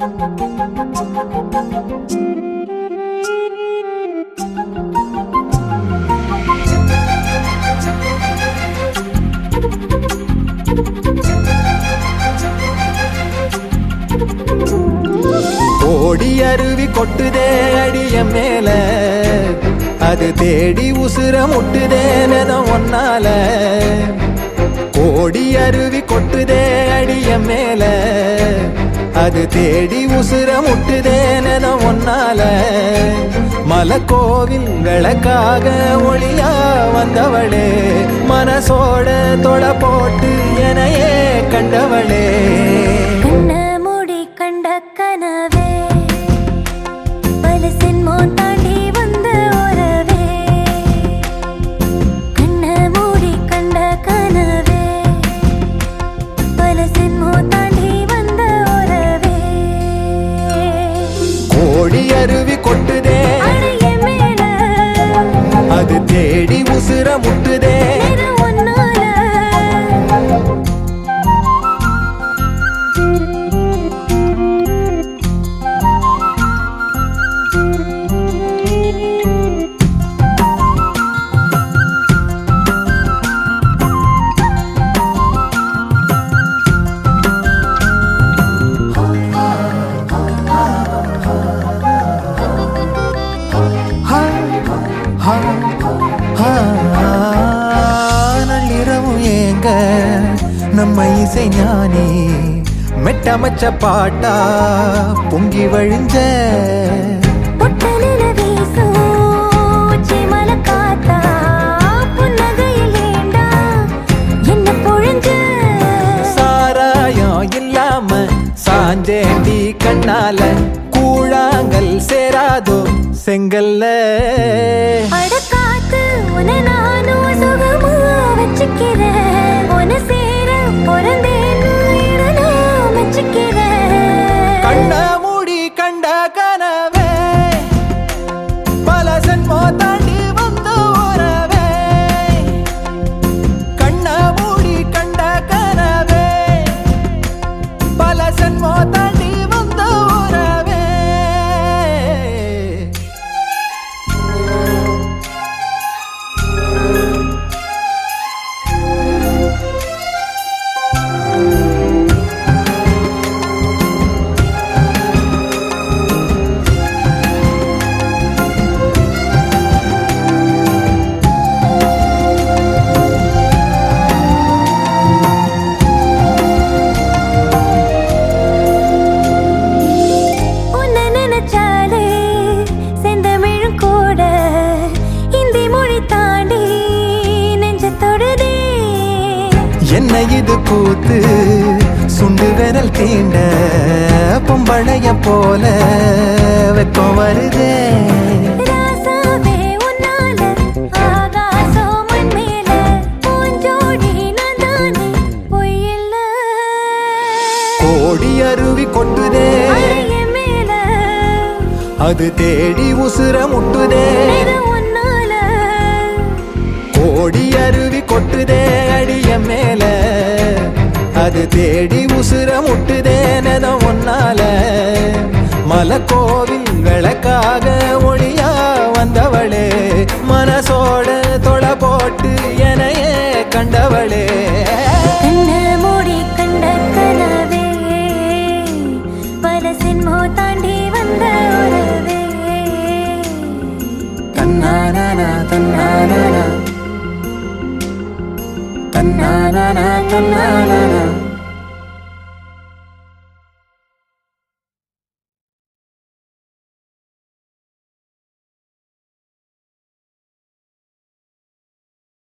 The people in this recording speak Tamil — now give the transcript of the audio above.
ஓடி அருவி கொட்டுதே அடிய மேல, அது தேடி உசுர முட்டுதேனோ ஒன்னால. ஓடி அருவி கொட்டுதே அடிய மேல, அது தேடி உசுர முட்டுதேனோ ஒன்னால. மலக்கோவில் விளக்காக ஒளியா வந்தவளே, மனசோட தொட போட்டு எனையே கண்டவளே. அருவி கொட்டுதே அது தேடி உசுர முட்டுதே. நள்ளிரவும் ஏங்க நம்ம இசை ஞானி மெட்டமச்ச பாட்டா பொங்கி வழிஞ்ச. சாராயம் இல்லாம சாஞ்சேண்டி கண்ணால கூழாங்கல் சேராதோ செங்கல்ல. அடக்காத்து உன நானும் சுகமா வச்சுக்கிறேன், உன சேர பொறந்தேன்னு வச்சுக்கிறேன். கண்ண மூடி கண்ட கனவே பல சென்மோ தாண்டி வந்த உறவே. கண்ண மூடி கண்ட கனவே பல சென்மோ தாண்டி வந்த உறவே. என்ன இது கூத்து சுண்டு விரல் தீண்ட பொம்பளைய போல வெக்கம் வருதே. கோடி அருவி கொட்டுதே அது தேடி உசுர முட்டுதே. கோடி அருவி கொட்டுதே அடிய மேல, அது தேடி உசுர முட்டுதேனோ ஒன்னால. மலக்கோவில் விளக்காக ஒளியா வந்தவளே, மனசோட தொட போட்டு எனையே கண்டவளே. மூடி கண்ட கனவே பல சின்மோ தாண்டி வந்த உறவே. தன்னானா தன்னானா தன்னானா தன்னானா